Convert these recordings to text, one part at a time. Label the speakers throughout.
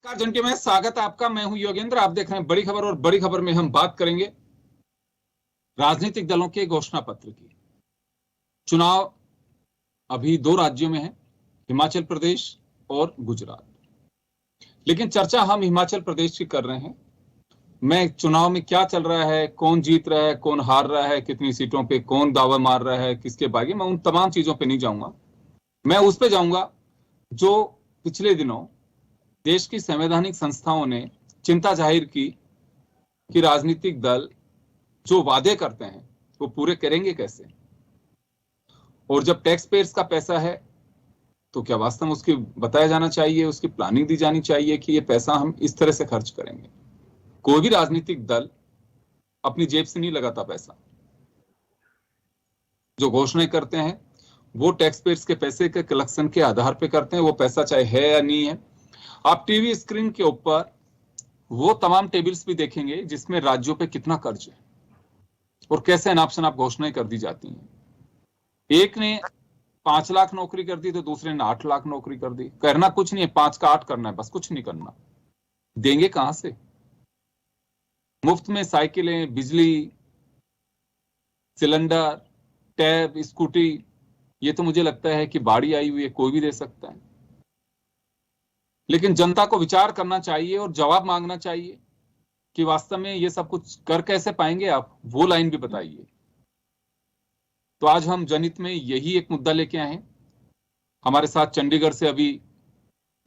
Speaker 1: घंटे में स्वागत है आपका। मैं हूं योगेंद्र। आप देख रहे हैं बड़ी खबर और बड़ी खबर में हम बात करेंगे राजनीतिक दलों के घोषणा पत्र की। चुनाव अभी दो राज्यों में है, हिमाचल प्रदेश और गुजरात। लेकिन चर्चा हम हिमाचल प्रदेश की कर रहे हैं। मैं चुनाव में क्या चल रहा है, कौन जीत रहा है, कौन हार रहा है, कितनी सीटों पे कौन दावा मार रहा है, किसके बागी, मैं उन तमाम चीजों पे नहीं जाऊंगा। मैं उस पे जाऊंगा जो पिछले दिनों देश की संवैधानिक संस्थाओं ने चिंता जाहिर की कि राजनीतिक दल जो वादे करते हैं वो पूरे करेंगे कैसे। और जब टैक्स पेयर्स का पैसा है तो क्या वास्तव में उसकी बताया जाना चाहिए, उसकी प्लानिंग दी जानी चाहिए कि ये पैसा हम इस तरह से खर्च करेंगे। कोई भी राजनीतिक दल अपनी जेब से नहीं लगाता पैसा। जो घोषणाएं करते हैं वो टैक्स पेयर्स के पैसे के कलेक्शन के आधार पर करते हैं, वो पैसा चाहे है या नहीं है। आप टीवी स्क्रीन के ऊपर वो तमाम टेबल्स भी देखेंगे जिसमें राज्यों पे कितना कर्ज है और कैसे अनाप शनाप घोषणाएं कर दी जाती हैं। एक ने 5 लाख नौकरी कर दी तो दूसरे ने 8 लाख नौकरी कर दी। करना कुछ नहीं है, 5 का 8 करना है, बस कुछ नहीं करना। देंगे कहां से? मुफ्त में साइकिलें, बिजली, सिलेंडर, टैब, स्कूटी, ये तो मुझे लगता है कि बाड़ी आई हुई है, कोई भी दे सकता है। लेकिन जनता को विचार करना चाहिए और जवाब मांगना चाहिए कि वास्तव में ये सब कुछ कर कैसे पाएंगे आप, वो लाइन भी बताइए। तो आज हम जनहित में यही एक मुद्दा लेके आए हैं। हमारे साथ चंडीगढ़ से अभी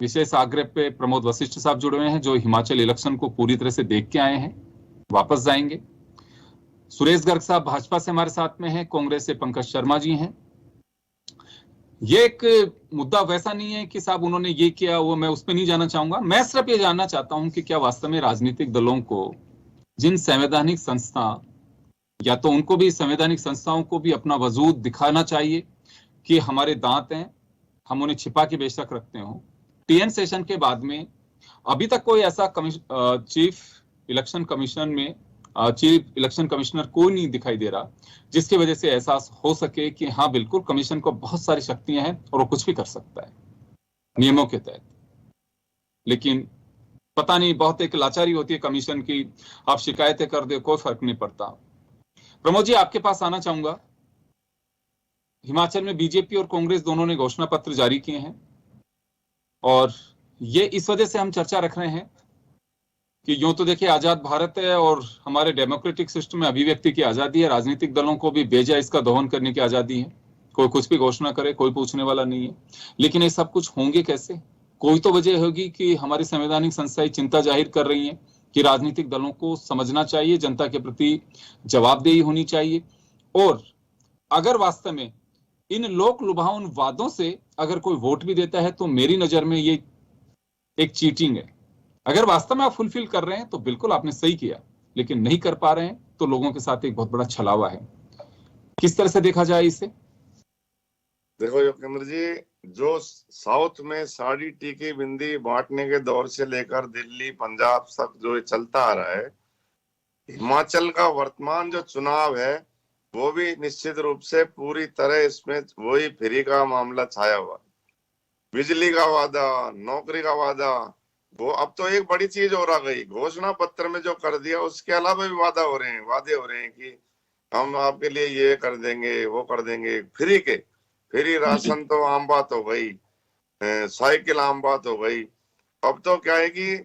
Speaker 1: विशेष आग्रह पे प्रमोद वशिष्ठ साहब जुड़े हुए हैं, जो हिमाचल इलेक्शन को पूरी तरह से देख के आए हैं, वापस जाएंगे। सुरेश गर्ग साहब भाजपा से हमारे साथ में हैं, कांग्रेस से पंकज शर्मा जी हैं। ये एक मुद्दा वैसा नहीं है कि साहब उन्होंने ये किया वो, मैं उस पर नहीं जाना चाहूंगा। मैं सिर्फ ये जानना चाहता हूं कि क्या वास्तव में राजनीतिक दलों को जिन संवैधानिक संस्था, या तो उनको भी, संवैधानिक संस्थाओं को भी अपना वजूद दिखाना चाहिए कि हमारे दांत हैं, हम उन्हें छिपा के बेशक रखते हो। टीएन सेशन के बाद में अभी तक कोई ऐसा चीफ इलेक्शन कमिश्नर कोई नहीं दिखाई दे रहा जिसकी वजह से एहसास हो सके कि हाँ बिल्कुल कमीशन को बहुत सारी शक्तियां हैं और वो कुछ भी कर सकता है नियमों के तहत। लेकिन पता नहीं, बहुत एक लाचारी होती है कमीशन की, आप शिकायतें कर दे कोई फर्क नहीं पड़ता। प्रमोद जी, आपके पास आना चाहूंगा। हिमाचल में बीजेपी और कांग्रेस दोनों ने घोषणा पत्र जारी किए हैं और ये इस वजह से हम चर्चा रख रहे हैं कि यूं तो देखिए आजाद भारत है और हमारे डेमोक्रेटिक सिस्टम में अभिव्यक्ति की आजादी है, राजनीतिक दलों को भी बेजा इसका दोहन करने की आजादी है। कोई कुछ भी घोषणा करे, कोई पूछने वाला नहीं है। लेकिन ये सब कुछ होंगे कैसे? कोई तो वजह होगी कि हमारी संवैधानिक संस्थाएं चिंता जाहिर कर रही हैं कि राजनीतिक दलों को समझना चाहिए, जनता के प्रति जवाबदेही होनी चाहिए। और अगर वास्तव में इन लोक लुभावन वादों से अगर कोई वोट भी देता है तो मेरी नजर में ये एक चीटिंग है। अगर वास्तव में आप फुलफिल कर रहे हैं तो बिल्कुल आपने सही किया, लेकिन नहीं कर पा रहे हैं तो लोगों के साथ एक बहुत बड़ा छलावा है। किस तरह से देखा जाए इसे?
Speaker 2: देखो योगेंद्र जी, जो साउथ में साड़ी टीकी बिंदी बांटने के दौर से लेकर दिल्ली पंजाब तक जो चलता आ रहा है, हिमाचल का वर्तमान जो चुनाव है वो भी निश्चित रूप से पूरी तरह इसमें वही फ्री का मामला छाया हुआ। बिजली का वादा, नौकरी का वादा, वो अब तो एक बड़ी चीज हो रहा गई। घोषणा पत्र में जो कर दिया उसके अलावा भी वादे हो रहे हैं कि हम आपके लिए ये कर देंगे, वो कर देंगे। फ्री राशन तो आम बात हो गई, साइकिल आम बात हो गई। अब तो क्या है कि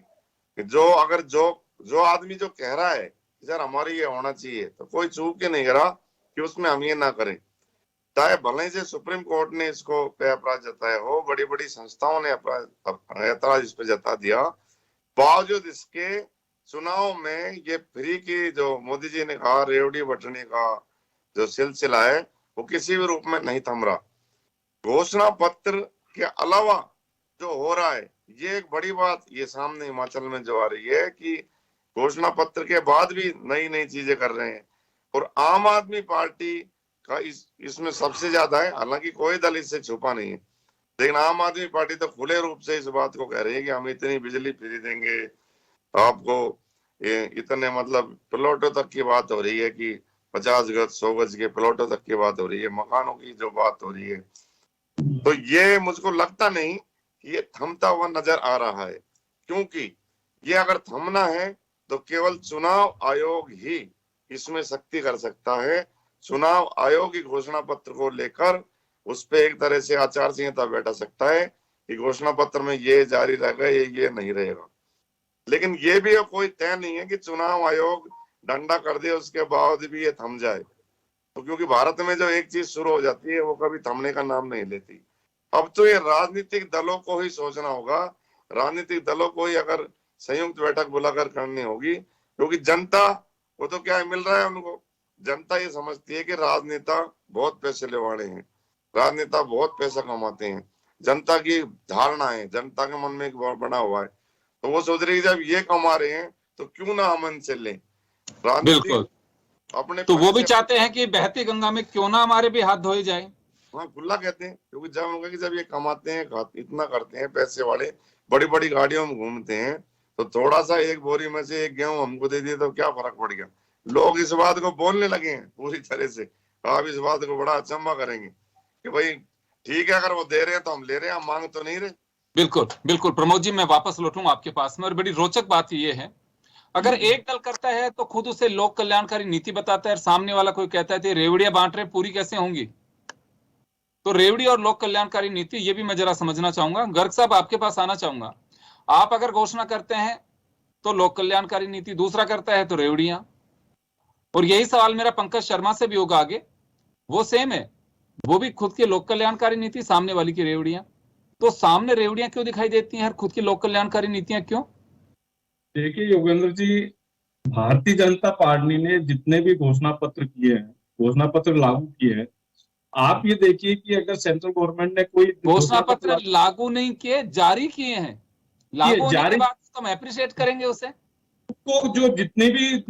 Speaker 2: जो आदमी जो कह रहा है सर हमारी ये होना चाहिए, तो कोई चूक के नहीं करा कि उसमें हम ये ना करें। चाहे भले से सुप्रीम कोर्ट ने इसको पे अपराध जताया हो, बड़ी बड़ी संस्थाओं ने ऐतराज इस पे जता दिया, बावजूद इसके चुनाव में ये फ्री की जो मोदी जी ने कहा रेवड़ी बटने का जो सिलसिला है वो किसी भी रूप में नहीं थम रहा। घोषणा पत्र के अलावा जो हो रहा है, ये एक बड़ी बात ये सामने हिमाचल में जो आ रही है कि घोषणा पत्र के बाद भी नई नई चीजें कर रहे हैं। और आम आदमी पार्टी का इसमें सबसे ज्यादा है, हालांकि कोई दल इससे छुपा नहीं है, लेकिन आम आदमी पार्टी तो खुले रूप से इस बात को कह रही है कि हम इतनी बिजली फ्री देंगे आपको, इतने मतलब प्लॉटों तक की बात हो रही है कि 50 गज 100 गज के प्लॉटों तक की बात हो रही है, मकानों की जो बात हो रही है। तो ये मुझको लगता नहीं कि ये थमता हुआ नजर आ रहा है, क्योंकि ये अगर थमना है तो केवल चुनाव आयोग ही इसमें सख्ती कर सकता है। चुनाव आयोग की घोषणा पत्र को लेकर उस पे एक तरह से आचार संहिता बैठा सकता है कि घोषणा पत्र में ये जारी रहेगा, ये नहीं रहेगा। लेकिन ये भी अब कोई तय नहीं है कि चुनाव आयोग डंडा कर दे उसके बाद भी ये थम जाए। तो क्योंकि भारत में जो एक चीज शुरू हो जाती है वो कभी थमने का नाम नहीं लेती। अब तो ये राजनीतिक दलों को ही सोचना होगा, राजनीतिक दलों को ही अगर संयुक्त बैठक बुलाकर करनी होगी, क्योंकि जनता वो तो क्या है, मिल रहा है उनको। जनता ये समझती है कि राजनेता बहुत पैसे लेवाड़े हैं, राजनेता बहुत पैसा कमाते हैं, जनता की धारणा है, जनता के मन में एक बना हुआ है। तो वो सोच रही है जब ये कमा रहे हैं तो क्यों ना हम इनसे लें।
Speaker 1: बिल्कुल,
Speaker 2: अपने
Speaker 1: तो वो भी चाहते हैं कि बहती गंगा में क्यों ना हमारे भी हाथ धोए जाए।
Speaker 2: हाँ, खुला कहते हैं, क्योंकि जब उनका कि जब ये कमाते हैं, इतना करते हैं, पैसे वाले बड़ी बड़ी गाड़ियों में घूमते हैं, तो थोड़ा सा एक बोरी में से एक गेहूं हमको दे दिए तो क्या फर्क पड़ गया। लोग इस बात को बोलने लगे हैं पूरी तरह से। आप इस बात को बड़ा अचंभा करेंगे कि भाई ठीक है, अगर वो दे रहे हैं तो हम ले रहे हैं, हम मांग तो नहीं रहे।
Speaker 1: बिल्कुल बिल्कुल प्रमोद जी, मैं वापस लौटूंगा आपके पास में। और बड़ी रोचक बात ये है, अगर एक दल करता है तो खुद उसे लोक कल्याणकारी नीति बताता है, और सामने वाला कोई कहता है रेवड़ियां बांट रहे, पूरी कैसे होंगी। तो रेवड़ी और लोक कल्याणकारी नीति, ये भी मैं जरा समझना चाहूंगा। गर्ग साहब, आपके पास आना चाहूंगा। आप अगर घोषणा करते हैं तो लोक कल्याणकारी नीति, दूसरा करता है तो रेवड़ियां। और यही सवाल मेरा पंकज शर्मा से भी होगा आगे, वो सेम है, वो भी खुद की लोक कल्याणकारी नीति, सामने वाली की रेवड़ियां। तो सामने रेवड़ियां क्यों दिखाई देती हैं, खुद की लोक कल्याणकारी नीतियां क्यों?
Speaker 3: देखिए योगेंद्र जी, भारतीय जनता पार्टी ने जितने भी घोषणा पत्र किए हैं, घोषणा पत्र लागू किए हैं, आप ये देखिए कि अगर सेंट्रल गवर्नमेंट ने कोई
Speaker 1: घोषणा पत्र लागू नहीं किए, जारी किए हैं। लागू होने के बाद तो हम एप्रिशिएट करेंगे उसे।
Speaker 3: तो जो जितने भी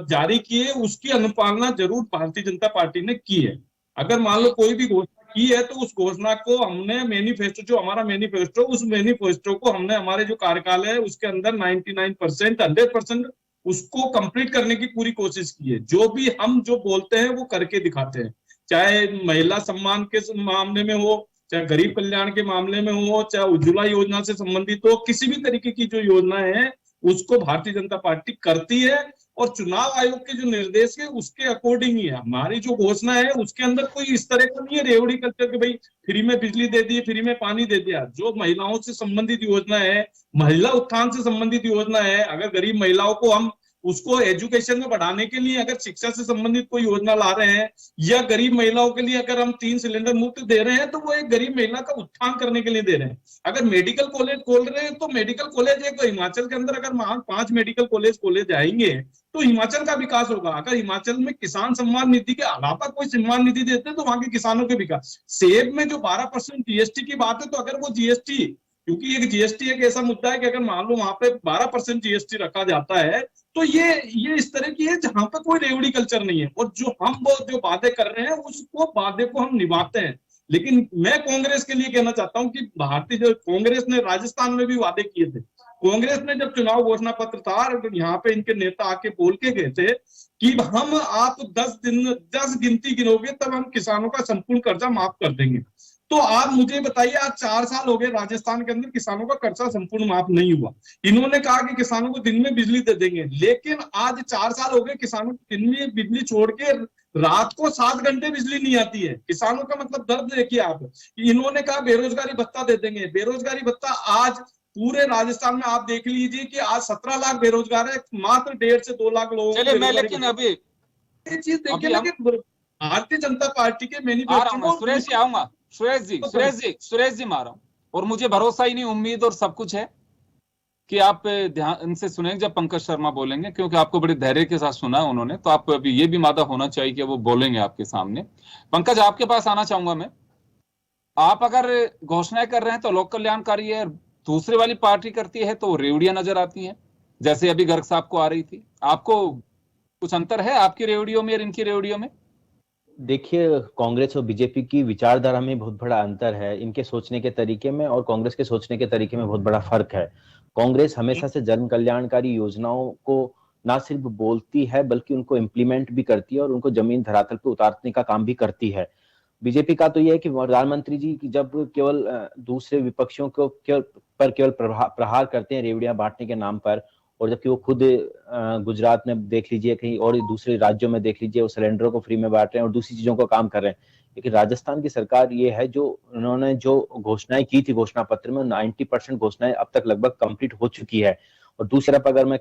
Speaker 3: जारी किए उसकी अनुपालना जरूर भारतीय जनता पार्टी ने की है। अगर मान लो कोई भी घोषणा की है तो उस घोषणा को हमने मैनिफेस्टो, जो हमारा मैनिफेस्टो, उस मैनिफेस्टो को हमने हमारे जो कार्यकाल है उसके अंदर 99% 100% उसको कंप्लीट करने की पूरी कोशिश की है। जो भी हम जो बोलते हैं वो करके दिखाते हैं, चाहे महिला सम्मान के मामले में हो, चाहे गरीब कल्याण के मामले में हो, चाहे उज्ज्वला योजना से संबंधित हो, किसी भी तरीके की जो योजना है उसको भारतीय जनता पार्टी करती है। और चुनाव आयोग के जो निर्देश है उसके अकॉर्डिंग ही है हमारी जो घोषणा है। उसके अंदर कोई इस तरह का नहीं है रेवड़ी कल्चर के भाई फ्री में बिजली दे दी, फ्री में पानी दे दिया। जो महिलाओं से संबंधित योजना है, महिला उत्थान से संबंधित योजना है, अगर गरीब महिलाओं को हम उसको एजुकेशन में बढ़ाने के लिए अगर शिक्षा से संबंधित कोई योजना ला रहे हैं, या गरीब महिलाओं के लिए अगर हम 3 सिलेंडर मुफ्त दे रहे हैं, तो वो एक गरीब महिला का उत्थान करने के लिए दे रहे हैं। अगर मेडिकल कॉलेज खोल रहे हैं तो मेडिकल कॉलेज एक हिमाचल के अंदर अगर 5 मेडिकल कॉलेज खोले जाएंगे तो हिमाचल का विकास होगा। अगर हिमाचल में किसान सम्मान निधि के अलावा कोई सम्मान निधि देते हैं तो वहां के किसानों के विकास। सेब में जो 12% जीएसटी की बात है, तो अगर वो जीएसटी, क्योंकि एक जीएसटी एक ऐसा मुद्दा है कि अगर मान लो वहां पे 12% जीएसटी रखा जाता है तो ये इस तरह की है जहां पर कोई रेवड़ी कल्चर नहीं है। और जो हम वो जो वादे कर रहे हैं उसको वादे को हम निभाते हैं। लेकिन मैं कांग्रेस के लिए कहना चाहता हूं कि भारतीय जो कांग्रेस ने राजस्थान में भी वादे किए थे। कांग्रेस ने जब चुनाव घोषणा पत्र था, यहाँ पे इनके नेता आके बोल के गए थे कि हम आप 10 गिनती गिनोगे तब हम किसानों का संपूर्ण कर्जा माफ कर देंगे। तो आप मुझे बताइए, आज 4 साल हो गए राजस्थान के अंदर किसानों का कर्जा संपूर्ण माफ नहीं हुआ। इन्होंने कहा कि किसानों को दिन में बिजली दे देंगे, लेकिन आज 4 साल हो गए किसानों को दिन में बिजली छोड़ के रात को 7 घंटे बिजली नहीं आती है। किसानों का मतलब दर्द देखिए आप। इन्होंने कहा बेरोजगारी भत्ता दे देंगे, बेरोजगारी भत्ता आज पूरे राजस्थान में आप देख लीजिए कि आज 17 लाख बेरोजगार है, मात्र 1.5 से 2 लाख लोग।
Speaker 1: चलिए मैं, लेकिन अभी
Speaker 3: ये चीज देखिए, भारतीय जनता पार्टी के मैनिफेस्टो।
Speaker 1: सुरेश जी आऊंगा, सुरेश जी मारा हूं, और मुझे भरोसा ही नहीं, उम्मीद और सब कुछ है कि आप ध्यान से सुनेंगे जब पंकज शर्मा बोलेंगे, क्योंकि आपको बड़े धैर्य के साथ सुना है उन्होंने, तो आप अभी ये भी मादा होना चाहिए कि वो बोलेंगे आपके सामने। पंकज, आपके पास आना चाहूंगा मैं। आप अगर घोषणाएं कर रहे हैं तो लोक कल्याणकारी है, दूसरी वाली पार्टी करती है तो रेवड़ियां नजर आती हैं, जैसे अभी गर्ग साहब को आ रही थी। आपको कुछ अंतर है आपकी रेवड़ियों में और इनकी रेवड़ियों में?
Speaker 4: देखिए, कांग्रेस और बीजेपी की विचारधारा में बहुत बड़ा अंतर है, इनके सोचने के तरीके में और कांग्रेस के सोचने के तरीके में बहुत बड़ा फर्क है। कांग्रेस हमेशा से जन कल्याणकारी योजनाओं को ना सिर्फ बोलती है बल्कि उनको इम्प्लीमेंट भी करती है और उनको जमीन धरातल पर उतारने का काम भी करती है। बीजेपी का तो ये है कि प्रधानमंत्री जी जब केवल दूसरे विपक्षियों को केवल प्रहार करते हैं रेवड़ियां बांटने के नाम पर, और जबकि वो खुद गुजरात में देख लीजिए, कहीं और दूसरे राज्यों में देख लीजिए, वो सिलेंडरों को फ्री में बांट रहे हैं और दूसरी चीजों का काम कर रहे हैं। लेकिन राजस्थान की सरकार ये है जो उन्होंने जो घोषणाएं की थी घोषणा पत्र में, 90% घोषणाएं अब तक लगभग कंप्लीट हो चुकी है। और दूसरी तरफ अगर मैं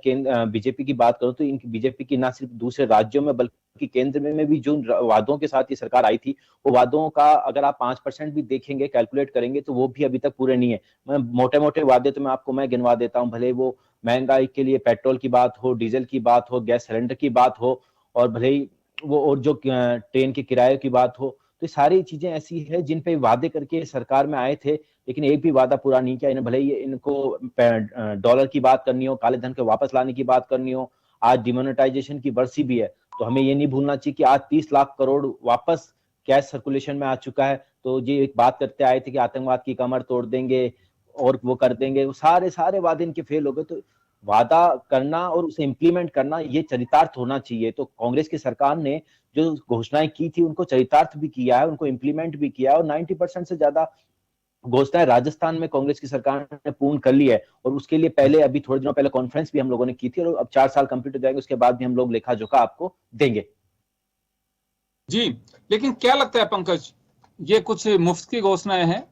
Speaker 4: बीजेपी की बात करूं तो इनकी बीजेपी की ना सिर्फ दूसरे राज्यों में बल्कि केंद्र में भी जो वादों के साथ ये सरकार आई थी, वो वादों का अगर आप 5% भी देखेंगे, कैलकुलेट करेंगे, तो वो भी अभी तक पूरे नहीं है। मैं मोटे मोटे वादे तो मैं गिनवा देता हूं, भले वो महंगाई के लिए पेट्रोल की बात हो, डीजल की बात हो, गैस सिलेंडर की बात हो, और भले ही वो और जो ट्रेन के किराए की बात हो, तो सारी चीजें ऐसी है जिन पे वादे करके सरकार में आए थे, लेकिन एक भी वादा पूरा नहीं किया। इन्हें भले ही इनको डॉलर की बात करनी हो, काले धन के वापस लाने की बात करनी हो, आज डिमोनेटाइजेशन की बरसी भी है, तो हमें ये नहीं भूलना चाहिए कि आज 30 लाख करोड़ वापस कैश सर्कुलेशन में आ चुका है। तो ये एक बात करते आए थे कि आतंकवाद की कमर तोड़ देंगे और वो कर देंगे, वो सारे वादे इनके फेल हो गए। तो वादा करना और उसे इम्प्लीमेंट करना ये चरितार्थ होना चाहिए। तो कांग्रेस की सरकार ने जो घोषणाएं की थी उनको चरितार्थ भी किया है, उनको इम्प्लीमेंट भी किया है, और 90% से ज्यादा घोषणाएं राजस्थान में कांग्रेस की सरकार ने पूर्ण कर ली है। और उसके लिए पहले अभी थोड़े दिनों पहले कॉन्फ्रेंस भी हम लोगों ने की थी, और अब 4 साल कंप्लीट हो जाएंगे, उसके बाद भी हम लोग लेखा जोखा आपको देंगे।
Speaker 1: जी, लेकिन क्या लगता है पंकज, ये कुछ मुफ्त की घोषणाएं हैं,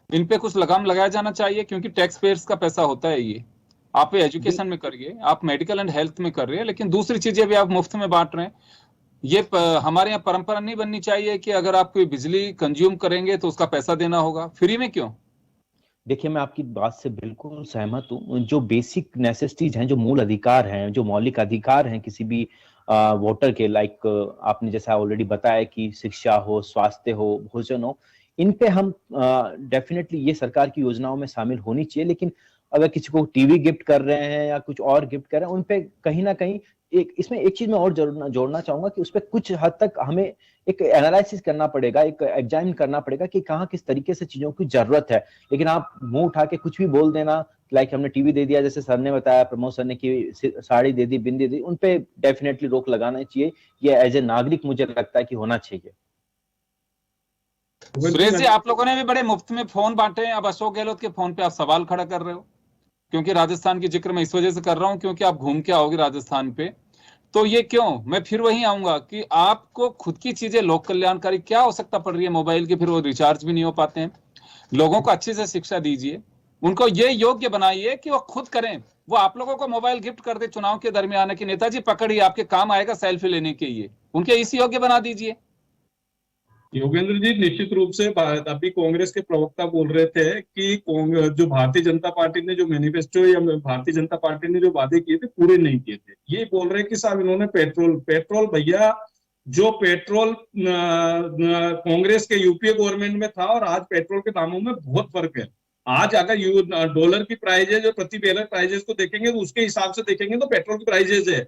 Speaker 1: इन पे कुछ लगाम लगाया जाना चाहिए, क्योंकि टैक्स पेयर्स का पैसा होता है ये। आप एजुकेशन में करिए, आप मेडिकल एंड हेल्थ में कर रहे हैं, लेकिन दूसरी चीजें भी आप मुफ्त में बांट रहे हैं। ये हमारे यहाँ परंपरा नहीं बननी चाहिए कि अगर आप कोई बिजली कंज्यूम करेंगे तो उसका पैसा देना होगा, फ्री में क्यों?
Speaker 4: देखिए, मैं आपकी बात से बिल्कुल सहमत हूँ। जो बेसिक नेसेसिटीज हैं, जो मूल अधिकार हैं, जो मौलिक अधिकार हैं किसी भी वोटर के, लाइक आपने जैसा ऑलरेडी बताया कि शिक्षा हो, स्वास्थ्य हो, भोजन हो, इन पे हम डेफिनेटली ये सरकार की योजनाओं में शामिल होनी चाहिए। लेकिन अगर किसी को टीवी गिफ्ट कर रहे हैं या कुछ और गिफ्ट कर रहे हैं, उन पे कहीं ना कहीं इसमें एक चीज मैं और जोड़ना चाहूंगा कि उस पर कुछ हद तक हमें एक एनालिसिस करना पड़ेगा, एक एग्जामिन करना पड़ेगा कि कहाँ किस तरीके से चीजों की जरूरत है। लेकिन आप मुंह उठा के कुछ भी बोल देना, लाइक हमने टीवी दे दिया, जैसे सर ने बताया, प्रमोद सर ने कि साड़ी दे दी, बिंदी दे दी, उन पे डेफिनेटली रोक लगाना चाहिए। ये एज ए नागरिक मुझे लगता है कि होना चाहिए।
Speaker 1: सुरेश जी, आप लोगों ने भी बड़े मुफ्त में फोन बांटे हैं, अब अशोक गहलोत के फोन पे आप सवाल खड़ा कर रहे हो, क्योंकि राजस्थान की जिक्र मैं इस वजह से कर रहा हूं क्योंकि आप घूम के आओगे राजस्थान पे। तो ये क्यों, मैं फिर वही आऊंगा कि आपको खुद की चीजें लोक कल्याणकारी क्या आवश्यकता पड़ रही है मोबाइल की, फिर वो रिचार्ज भी नहीं हो पाते हैं। लोगों को अच्छे से शिक्षा दीजिए, उनको ये योग्य बनाइए कि वो खुद करें। वो आप लोगों को मोबाइल गिफ्ट कर दे चुनाव के दरमियान कि नेताजी पकड़िए, आपके काम आएगा सेल्फी लेने के लिए, उनके इसी योग्य बना दीजिए।
Speaker 3: योगेंद्र जी, निश्चित रूप से अभी कांग्रेस के प्रवक्ता बोल रहे थे कि जो भारतीय जनता पार्टी ने जो मैनिफेस्टो या भारतीय जनता पार्टी ने जो वादे किए थे पूरे नहीं किए थे। ये बोल रहे हैं कि साहब इन्होंने पेट्रोल भैया, जो पेट्रोल कांग्रेस के यूपीए गवर्नमेंट में था और आज पेट्रोल के दामों में बहुत फर्क है। आज अगर डॉलर की प्राइजेज, प्रति बैरल प्राइजेज को देखेंगे तो उसके हिसाब से देखेंगे तो पेट्रोल की प्राइजेज है।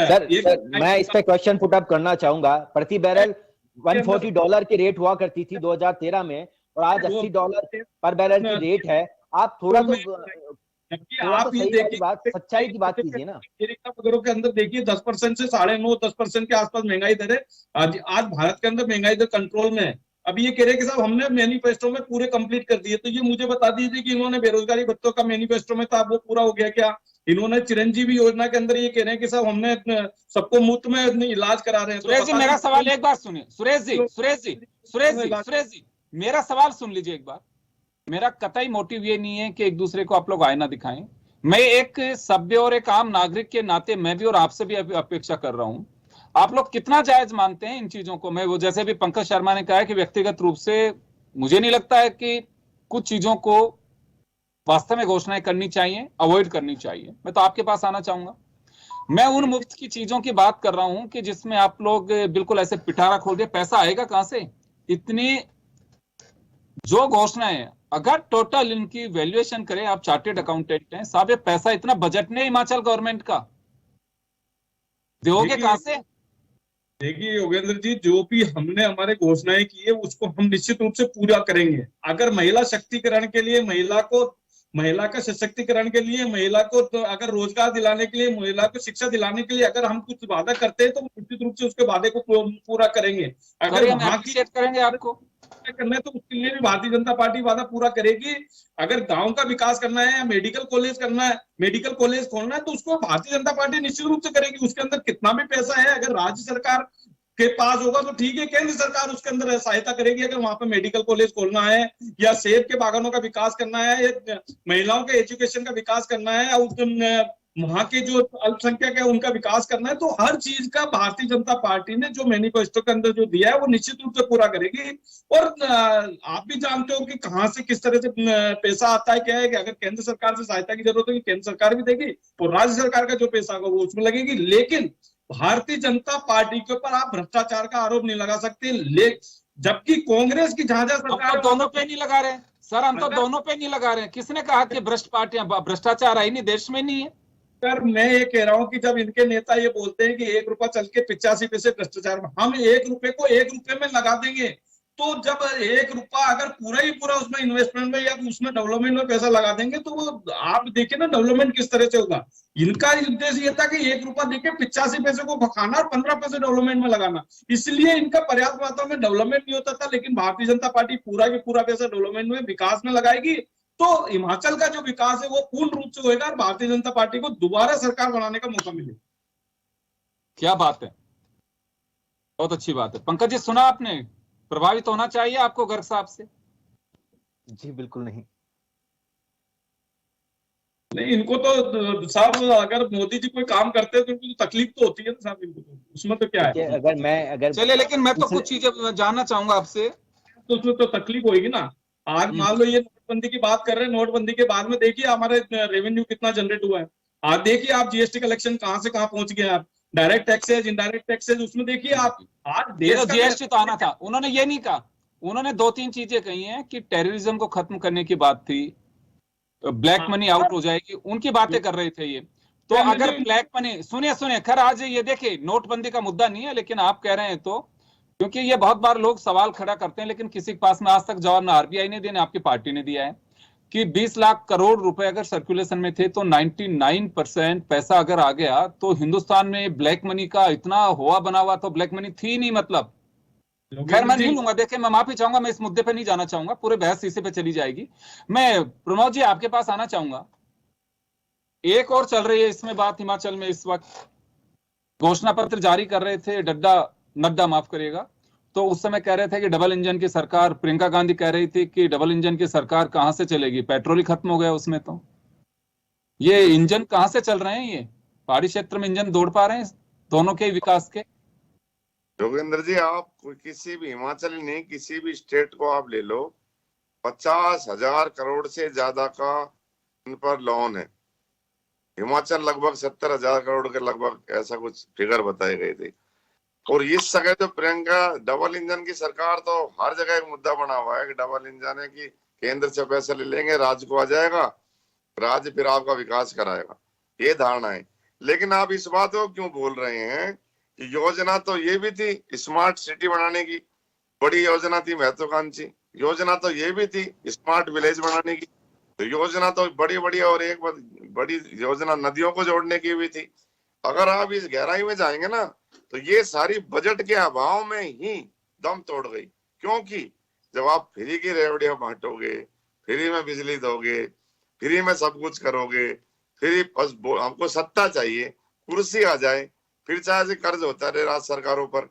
Speaker 4: सर, मैं इस पे क्वेश्चन पुट अप करना चाहूंगा। प्रति बैरल $140 की रेट हुआ करती थी 2013 में, और आज $80 पर बैरल की रेट है। आप थोड़ा तो
Speaker 3: आप ये देखिए,
Speaker 4: सच्चाई की बात कीजिए ना।
Speaker 3: अमेरिका वगैरह के अंदर देखिए 10% से 9.5-10% के आसपास महंगाई दर है। आज भारत के अंदर महंगाई दर कंट्रोल में है। अभी ये कह रहे हैं कि साहब हमने मैनिफेस्टो में पूरे कंप्लीट कर दिए, तो ये मुझे बता दीजिए कि इन्होंने बेरोजगारी भत्तों का मैनिफेस्टो में था, वो पूरा हो गया क्या? इन्होंने चिरंजीवी योजना के अंदर ये कह रहे हैं कि साहब हमने सबको मुफ्त में इलाज करा रहे हैं।
Speaker 1: सुरेश जी, मेरा सवाल एक बार सुनिए। सुरेश जी, मेरा सवाल सुन लीजिए एक बार। मेरा कतई मोटिव ये नहीं है कि एक दूसरे को आप लोग आईना दिखाएं। मैं एक सभ्य और एक आम नागरिक के नाते मैं भी और आपसे भी अपेक्षा कर रहा हूं। आप लोग कितना जायज मानते हैं इन चीजों को? मैं वो जैसे भी पंकज शर्मा ने कहा है कि व्यक्तिगत रूप से मुझे नहीं लगता है कि कुछ चीजों को वास्तव में घोषणाएं करनी चाहिए, अवॉइड करनी चाहिए। मैं तो आपके पास आना चाहूंगा। मैं उन मुफ्त की चीजों की बात कर रहा हूं कि जिसमें आप लोग बिल्कुल ऐसे पिटारा खोल दिया, पैसा आएगा कहां से? इतनी जो घोषणाएं, अगर टोटल इनकी वैल्यूएशन करें, आप चार्टेड अकाउंटेंट हैं साहब, ये पैसा इतना बजट नहीं हिमाचल गवर्नमेंट का, दोगे कहां से?
Speaker 3: देखिए योगेंद्र जी, जो भी हमने हमारे घोषणाएं की है उसको हम निश्चित रूप से पूरा करेंगे। अगर महिला शक्तिकरण के लिए, महिला का सशक्तिकरण के लिए, महिला को अगर रोजगार दिलाने के लिए, महिला को शिक्षा दिलाने के लिए अगर हम कुछ वादा करते हैं तो निश्चित रूप से उसके वादे को पूरा करेंगे। अगर
Speaker 1: हम अप्रिशिएट करेंगे आपको।
Speaker 3: तय करना है तो उसके लिए भी भारतीय जनता पार्टी वादा पूरा करेगी। अगर गांव का विकास करना है या मेडिकल कॉलेज करना है, मेडिकल कॉलेज खोलना है, तो उसको भारतीय जनता पार्टी निश्चित रूप से करेगी। उसके अंदर कितना भी पैसा है, अगर राज्य सरकार के पास होगा तो ठीक है, केंद्र सरकार उसके अंदर सहायता करेगी। अगर वहां पे मेडिकल कॉलेज खोलना है या सेब के बागानों का विकास करना है या महिलाओं के एजुकेशन का विकास करना है या वहां के जो अल्पसंख्यक है उनका विकास करना है, तो हर चीज का भारतीय जनता पार्टी ने जो मैनिफेस्टो के अंदर जो दिया है वो निश्चित रूप से पूरा करेगी। और आप भी जानते हो कि कहां से किस तरह से पैसा आता है, क्या है कि अगर केंद्र सरकार से सहायता की जरूरत होगी केंद्र सरकार भी देगी और राज्य सरकार का जो पैसा होगा वो उसमें लगेगी। लेकिन भारतीय जनता पार्टी के ऊपर आप भ्रष्टाचार का आरोप नहीं लगा सकते, जबकि कांग्रेस की जहां जहां सरकार
Speaker 1: दोनों पे नहीं लगा रहे सर, हम तो दोनों पे नहीं लगा रहे। किसने कहा कि भ्रष्ट पार्टियां, भ्रष्टाचार आई नहीं, देश में नहीं है।
Speaker 3: सर मैं ये कह रहा हूं कि जब इनके नेता ये बोलते हैं कि 1 रुपया चल के 85 पैसे भ्रष्टाचार में, हम 1 रुपए को 1 रुपए में लगा देंगे, तो जब 1 रुपया अगर पूरा ही पूरा उसमें इन्वेस्टमेंट में या उसमें डेवलपमेंट में पैसा लगा देंगे तो वो आप देखिए ना डेवलपमेंट किस तरह से होगा। इनका उद्देश्य ये था कि 1 रुपया देके 85 पैसे को भखाना और 15 पैसे डेवलपमेंट में लगाना, इसलिए इनका पर्याप्त मात्रा में डेवलपमेंट नहीं होता था। लेकिन भारतीय जनता पार्टी पूरा की पूरा पैसा डेवलपमेंट में, विकास में लगाएगी, तो हिमाचल का जो विकास है वो पूर्ण रूप से होगा और भारतीय जनता पार्टी को दोबारा सरकार बनाने का मौका मिलेगा।
Speaker 1: क्या बात है, बहुत अच्छी बात है। पंकज जी सुना आपने, प्रभावित होना चाहिए आपको गर्ग साहब से?
Speaker 4: जी बिल्कुल नहीं,
Speaker 3: इनको तो साहब अगर मोदी जी कोई काम करते हैं तो इनको तो तकलीफ तो होती है साहब, इनको तो उसमें तो क्या है।
Speaker 4: अगर
Speaker 1: चलिए, लेकिन मैं तो कुछ चीजें जानना चाहूंगा आपसे,
Speaker 3: तो उसमें तो तकलीफ होगी ना। आज मान लो ये नोटबंदी की बात कर रहे हैं, नोटबंदी के बाद में देखिए हमारे रेवेन्यू कितना जनरेट हुआ है। आज देखिए आप जीएसटी कलेक्शन कहां से कहां पहुंच गए, आप डायरेक्ट टैक्सेज, इनडायरेक्ट टैक्सेज, उसमें देखिए आप आज देश का
Speaker 1: जीएसटी तो आना था। उन्होंने ये नहीं कहा, उन्होंने 2-3 चीजें कही हैं कि टेररिज्म को खत्म करने की बात थी, ब्लैक मनी आउट हो जाएगी, उनकी बातें कर रहे थे ये। तो अगर ब्लैक मनी, सुनिए खैर आज ये देखिए नोटबंदी का मुद्दा नहीं है, लेकिन आप कह रहे हैं तो, क्योंकि ये बहुत बार लोग सवाल खड़ा करते हैं लेकिन किसी के पास में आज तक जवाब ना आरबीआई ने दिया ना आपकी पार्टी ने दिया है कि 20 लाख करोड़ रुपए अगर सर्कुलेशन में थे तो 99% पैसा अगर आ गया तो हिंदुस्तान में ब्लैक मनी का इतना हुआ बना हुआ तो ब्लैक मनी थी नहीं, मतलब खैर मैं नहीं लूंगा। देखिए मैं माफी चाहूंगा, मैं इस मुद्दे पे नहीं जाना चाहूंगा, पूरे बहस इसी पे चली जाएगी। मैं प्रमोद जी आपके पास आना चाहूंगा। एक और चल रही है इसमें बात, हिमाचल में इस वक्त घोषणा पत्र जारी कर रहे थे नड्डा माफ करिएगा, तो उस समय कह रहे थे कि डबल इंजन की सरकार, प्रियंका गांधी कह रही थी कि डबल इंजन की सरकार कहां से चलेगी, पेट्रोल ही खत्म हो गया उसमें। तो ये इंजन कहां से चल रहे हैं, ये पहाड़ी क्षेत्र में इंजन दौड़ पा रहे हैं दोनों के विकास के?
Speaker 2: जोगेंद्र जी, आप किसी भी हिमाचल नहीं, किसी भी स्टेट को आप ले लो, 50,000 करोड़ से ज्यादा का इन पर लोन है। हिमाचल लगभग 70,000 करोड़ के लगभग ऐसा कुछ फिगर बताए गए थे। और इस जगह तो प्रियंका, डबल इंजन की सरकार तो हर जगह एक मुद्दा बना हुआ है कि डबल इंजन है कि केंद्र से पैसा ले लेंगे, राज्य को आ जाएगा, राज्य फिर आपका विकास कराएगा, ये धारणा है। लेकिन आप इस बात को क्यों बोल रहे हैं कि योजना तो ये भी थी स्मार्ट सिटी बनाने की, बड़ी योजना थी, महत्वाकांक्षी योजना तो ये भी थी स्मार्ट विलेज बनाने की, तो योजना तो बड़ी बड़ी, और एक बड़ी योजना नदियों को जोड़ने की भी थी। अगर आप इस गहराई में जाएंगे ना तो ये सारी बजट के अभाव में ही दम तोड़ गई। क्योंकि जब आप फ्री की रेवड़ियां बांटोगे, फ्री में बिजली दोगे, फ्री में सब कुछ करोगे, फ्री बस हमको सत्ता चाहिए, कुर्सी आ जाए, फिर चाहे से कर्ज होता रहे राज्य सरकारों पर।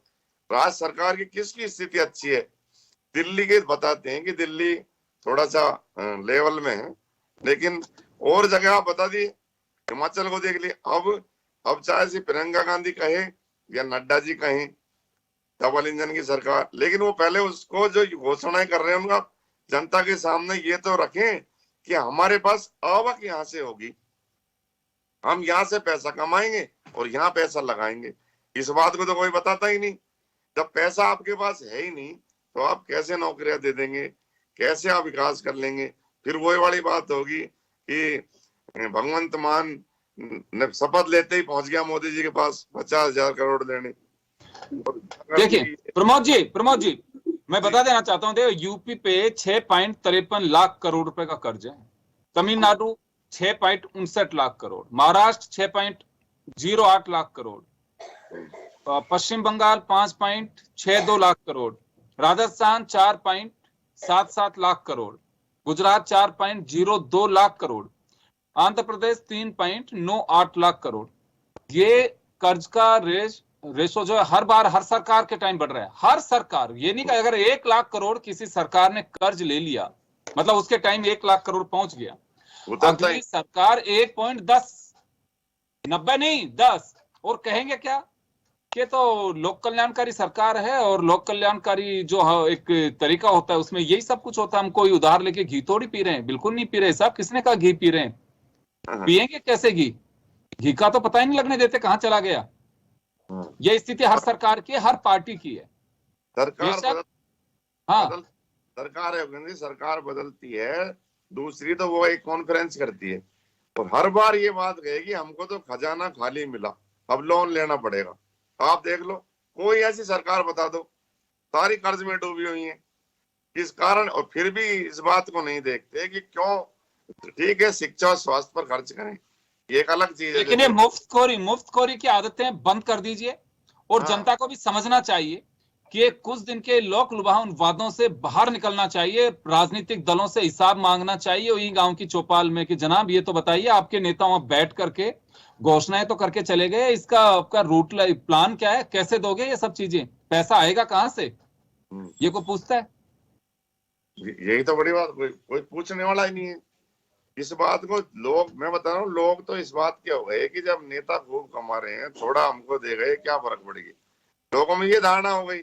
Speaker 2: राज्य सरकार की किसकी स्थिति अच्छी है? दिल्ली के बताते हैं कि दिल्ली थोड़ा सा लेवल में है, लेकिन और जगह आप बता दिए, हिमाचल को देख लिए। अब चाहे से प्रियंका गांधी कहे या नड्डा जी कहें डबल इंजन की सरकार, लेकिन वो पहले उसको जो घोषणाएं कर रहे हैं उनका जनता के सामने ये तो रखें कि हमारे पास आवक यहाँ से होगी, हम यहाँ से पैसा कमाएंगे और यहाँ पैसा लगाएंगे। इस बात को तो कोई बताता ही नहीं। जब पैसा आपके पास है ही नहीं तो आप कैसे नौकरियां दे देंगे, कैसे आप विकास कर लेंगे? फिर वही वाली बात होगी कि भगवंत मान शपथ लेते ही पहुंच गया मोदी जी के पास 50,000 करोड़ देने।
Speaker 1: देखिए प्रमोद जी मैं बता देना चाहता हूँ, देखो यूपी पे 6.53 लाख करोड़ रुपए का कर्ज है, तमिलनाडु 6.59 लाख करोड़, महाराष्ट्र 6.08 लाख करोड़, पश्चिम बंगाल 5.62 लाख करोड़, राजस्थान 4. 4.77 लाख करोड़, गुजरात 4.02 लाख करोड़, आंध्र प्रदेश 3.98 लाख करोड़। ये कर्ज का रेशो जो है हर बार हर सरकार के टाइम बढ़ रहा है। हर सरकार, ये नहीं कि अगर 1 लाख करोड़ किसी सरकार ने कर्ज ले लिया मतलब उसके टाइम 1 लाख करोड़ पहुंच गया, अगली सरकार 1.10, 90 नहीं 10, और कहेंगे क्या कि तो लोक कल्याणकारी सरकार है, और लोक कल्याणकारी जो एक तरीका होता है उसमें यही सब कुछ होता है। हम कोई उधार लेके घी थोड़ी पी रहे हैं, बिल्कुल नहीं पी रहे साहब। किसने कहा घी पी रहे हैं? पिएंगे कैसे घी? घी का तो पता ही नहीं लगने देते कहां चला गया। ये स्थिति हर सरकार की है, हर पार्टी की है।
Speaker 2: सरकार बदलती है, दूसरी तो वो एक कॉन्फ्रेंस करती है और हर बार ये बात कहेगी हमको तो खजाना खाली मिला, अब लोन लेना पड़ेगा। आप देख लो, कोई ऐसी सरकार बता दो, सारी कर्ज में डूबी हुई है। इस कारण, और फिर भी इस बात को नहीं देखते कि क्यों, ठीक है शिक्षा और स्वास्थ्य पर खर्च करें, ये एक अलग चीज है,
Speaker 1: लेकिन ये मुफ्तखोरी की आदतें बंद कर दीजिए। और जनता को भी समझना चाहिए कि कुछ दिन के लोक लुभावन वादों से बाहर निकलना चाहिए, राजनीतिक दलों से हिसाब मांगना चाहिए वही गांव की चौपाल में कि जनाब ये तो बताइए आपके नेता वहां बैठ करके घोषणाएं तो करके चले गए, इसका आपका रूट प्लान क्या है, कैसे दोगे ये सब चीजें, पैसा आएगा कहां से, ये को पूछता है?
Speaker 2: यही तो बड़ी बात, कोई पूछने वाला ही नहीं है इस बात को। लोग, मैं बता रहा हूँ, लोग तो इस बात के हो गए कि जब नेता खूब कमा रहे हैं थोड़ा हमको दे गए क्या फर्क पड़ेगी। लोगों में ये धारणा हो गई।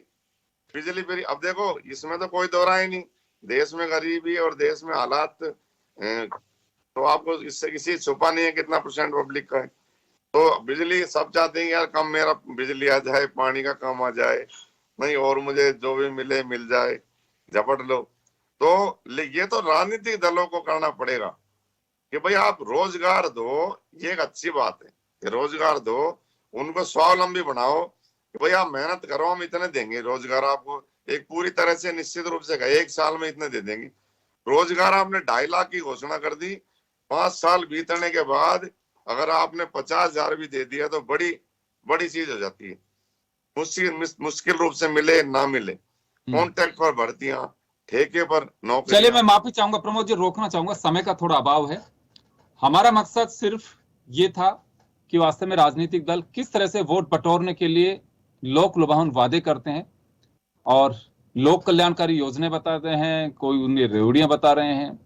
Speaker 2: बिजली फ्री, अब देखो इसमें तो कोई दो राय नहीं, देश में गरीबी और देश में हालात, तो आपको इससे किसी छुपा नहीं है कितना % पब्लिक का है। तो बिजली सब चाहते हैं यार कम मेरा बिजली आ जाए, पानी का कम आ जाए, नहीं और मुझे जो भी मिले मिल जाए, झपट लो। तो ये तो राजनीतिक दलों को करना पड़ेगा कि भाई आप रोजगार दो, ये एक अच्छी बात है कि रोजगार दो, उनको स्वावलंबी बनाओ कि भाई आप मेहनत करो, हम इतने देंगे रोजगार आपको, एक पूरी तरह से निश्चित रूप से 1 साल में इतने दे देंगे रोजगार। आपने 2.5 लाख की घोषणा कर दी, 5 साल बीतने के बाद अगर आपने 50,000 भी दे दिया तो बड़ी चीज हो जाती है। मुश्किल रूप से मिले ना मिले, कॉन्ट्रैक्ट पर भर्तियां, ठेके पर नौकरी।
Speaker 1: चलिए मैं माफी चाहूंगा प्रमोद जी, रोकना चाहूंगा, समय का थोड़ा अभाव है। हमारा मकसद सिर्फ ये था कि वास्तव में राजनीतिक दल किस तरह से वोट बटोरने के लिए लोक लुभावन वादे करते हैं और लोक कल्याणकारी योजनाएं बताते हैं, कोई उन्हें रेवड़ियां बता रहे हैं।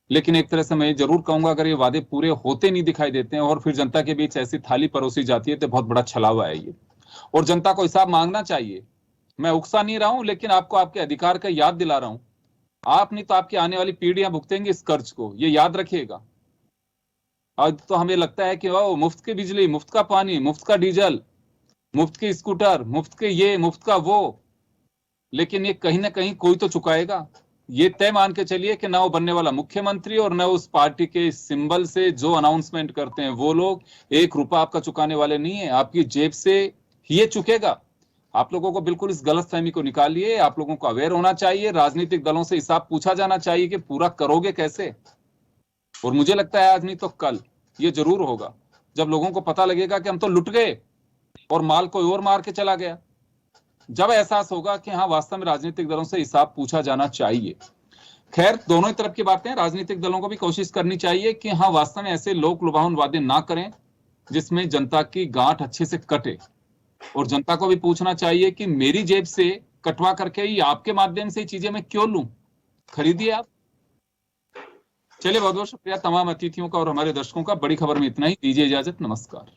Speaker 1: लेकिन एक तरह से मैं जरूर कहूंगा अगर ये वादे पूरे होते नहीं दिखाई देते हैं और फिर जनता के बीच ऐसी थाली परोसी जाती है तो बहुत बड़ा छलावा है ये, और जनता को हिसाब मांगना चाहिए। मैं उकसा नहीं रहा हूं, लेकिन आपको आपके अधिकार का याद दिला रहा हूं। आप नहीं तो आपकी आने वाली पीढ़ियां भुगतेंगी इस कर्ज को, ये याद रखिएगा। आज तो हमें लगता है कि वो मुफ्त की बिजली, मुफ्त का पानी, मुफ्त का डीजल, मुफ्त के स्कूटर, मुफ्त के ये, मुफ्त का वो, लेकिन ये कहीं ना कहीं कोई तो चुकाएगा। ये तय मान के चलिए कि ना वो बनने वाला मुख्यमंत्री और ना उस पार्टी के सिंबल से जो अनाउंसमेंट करते हैं वो लोग 1 रुपया आपका चुकाने वाले नहीं है, आपकी जेब से ये चुकेगा। आप लोगों को बिल्कुल इस गलतफहमी को निकालिए, आप लोगों को अवेयर होना चाहिए, राजनीतिक दलों से हिसाब पूछा जाना चाहिए कि पूरा करोगे कैसे। और मुझे लगता है आज नहीं तो कल ये जरूर होगा, जब लोगों को पता लगेगा कि हम तो लुट गए और माल कोई और मार के चला गया। जब एहसास होगा कि हाँ वास्तव में राजनीतिक दलों से हिसाब पूछा जाना चाहिए। खैर दोनों ही तरफ की बातें, राजनीतिक दलों को भी कोशिश करनी चाहिए कि हाँ वास्तव में ऐसे लोक लुभावन वादे ना करें जिसमें जनता की गांठ अच्छे से कटे, और जनता को भी पूछना चाहिए कि मेरी जेब से कटवा करके ही आपके माध्यम से चीजें मैं क्यों लूं, खरीदिए आप। चलिए बहुत बहुत शुक्रिया तमाम अतिथियों का और हमारे दर्शकों का। बड़ी खबर में इतना ही, दीजिए इजाजत, नमस्कार।